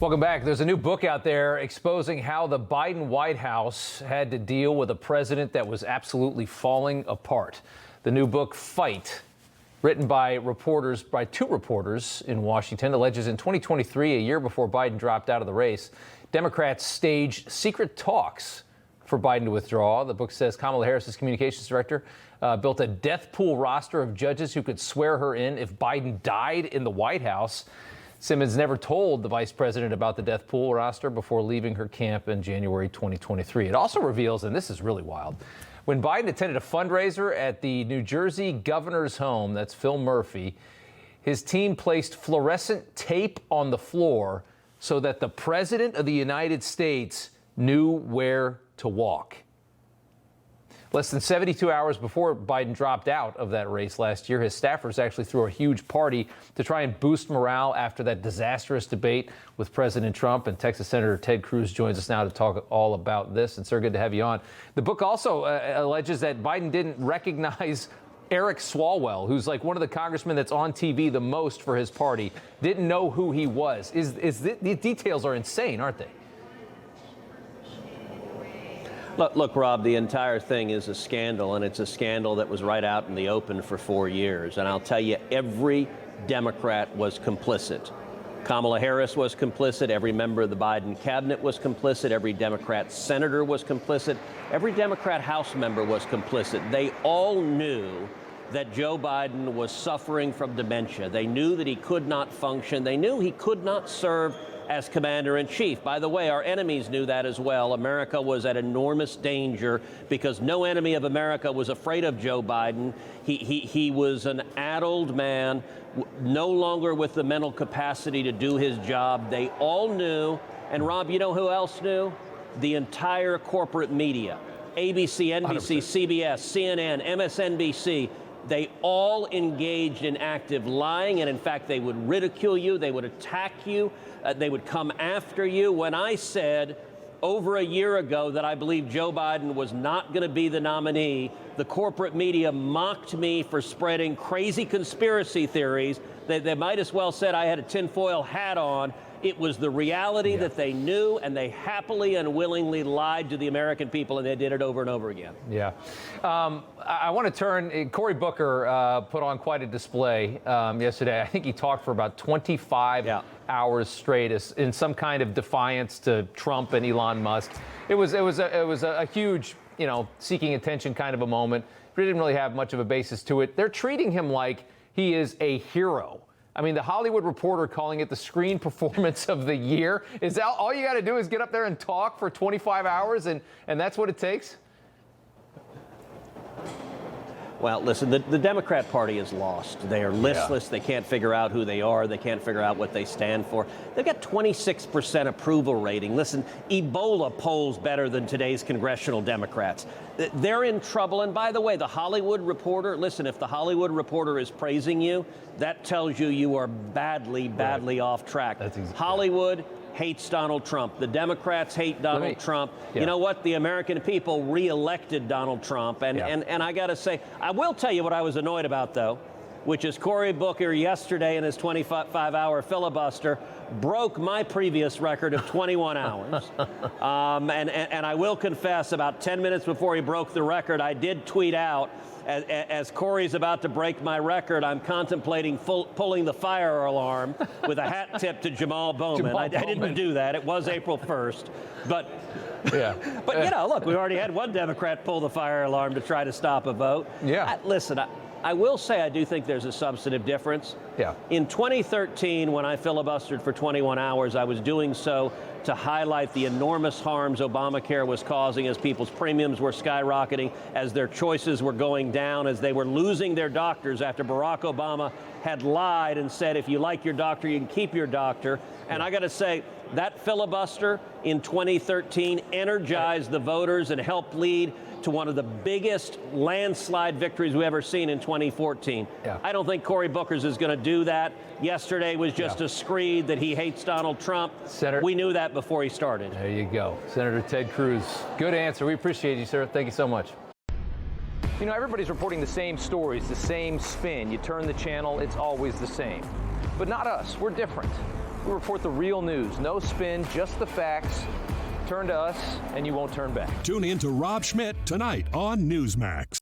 Welcome back. There's a new book out there exposing how the Biden White House had to deal with a president that was absolutely falling apart. The new book, Fight, written by two reporters in Washington, alleges in 2023, a year before Biden dropped out of the race, Democrats staged secret talks for Biden to withdraw. The book says Kamala Harris's communications director built a death pool roster of judges who could swear her in if Biden died in the White House. Simmons never told the vice president about the death pool roster before leaving her camp in January 2023. It also reveals, and this is really wild, when Biden attended a fundraiser at the New Jersey governor's home, that's Phil Murphy, his team placed fluorescent tape on the floor so that the president of the United States knew where to walk. Less than 72 hours before Biden dropped out of that race last year, his staffers actually threw a huge party to try and boost morale after that disastrous debate with President Trump. And Texas Senator Ted Cruz joins us now to talk all about this. And, sir, good to have you on. The book also alleges that Biden didn't recognize Eric Swalwell, who's like one of the congressmen that's on TV the most for his party, didn't know who he was. The details are insane, aren't they? Look, Rob, the entire thing is a scandal, and it's a scandal that was right out in the open for 4 years. And I'll tell you, every Democrat was complicit. Kamala Harris was complicit. Every member of the Biden cabinet was complicit. Every Democrat senator was complicit. Every Democrat House member was complicit. They all knew that Joe Biden was suffering from dementia. They knew that he could not function. They knew he could not serve as commander-in-chief. By the way, our enemies knew that as well. America was at enormous danger because no enemy of America was afraid of Joe Biden. He was an addled man, no longer with the mental capacity to do his job. They all knew. And Rob, you know who else knew? The entire corporate media. ABC, NBC, 100%. CBS, CNN, MSNBC. They all engaged in active lying, and in fact, they would ridicule you, they would attack you, they would come after you. When I said over a year ago that I believe Joe Biden was not going to be the nominee, the corporate media mocked me for spreading crazy conspiracy theories. They might as well said I had a tinfoil hat on. It was the reality that they knew, and they happily and willingly lied to the American people, and they did it over and over again. Yeah. I want to turn, Cory Booker put on quite a display yesterday. I think he talked for about 25 hours straight in some kind of defiance to Trump and Elon Musk. It was a huge, seeking attention kind of a moment. He didn't really have much of a basis to it. They're treating him like he is a hero. I mean, the Hollywood Reporter calling it the screen performance of the year. Is that all you got to do is get up there and talk for 25 hours and that's what it takes? Well, listen, the Democrat Party is lost. They are listless. They can't figure out who they are. They can't figure out what they stand for. They've got 26% approval rating. Listen, Ebola polls better than today's congressional Democrats. They're in trouble. And by the way, the Hollywood Reporter, listen, if the Hollywood Reporter is praising you, that tells you you are badly off track. That's exactly. Hollywood hates Donald Trump. The Democrats hate Donald Trump. You know what? The American people re-elected Donald Trump. And I got to say, I will tell you what I was annoyed about, though, which is Cory Booker yesterday in his 25-hour filibuster broke my previous record of 21 hours. And I will confess, about 10 minutes before he broke the record, I did tweet out, as Cory's about to break my record, I'm contemplating pulling the fire alarm with a hat tip to Jamal Bowman. I didn't do that. It was April 1st. But look, we already had one Democrat pull the fire alarm to try to stop a vote. Listen, I will say I do think there's a substantive difference. In 2013, when I filibustered for 21 hours, I was doing so to highlight the enormous harms Obamacare was causing as people's premiums were skyrocketing, as their choices were going down, as they were losing their doctors after Barack Obama had lied and said, if you like your doctor, you can keep your doctor. And I got to say, that filibuster in 2013 energized the voters and helped lead to one of the biggest landslide victories we've ever seen in 2014. I don't think Cory Booker's is going to do that. Yesterday was just a screed that he hates Donald Trump. We knew that before he started. There you go. Senator Ted Cruz. Good answer. We appreciate you, sir. Thank you so much. You know, everybody's reporting the same stories, the same spin. You turn the channel, it's always the same. But not us. We're different. We report the real news. No spin, just the facts. Turn to us, and you won't turn back. Tune in to Rob Schmitt tonight on Newsmax.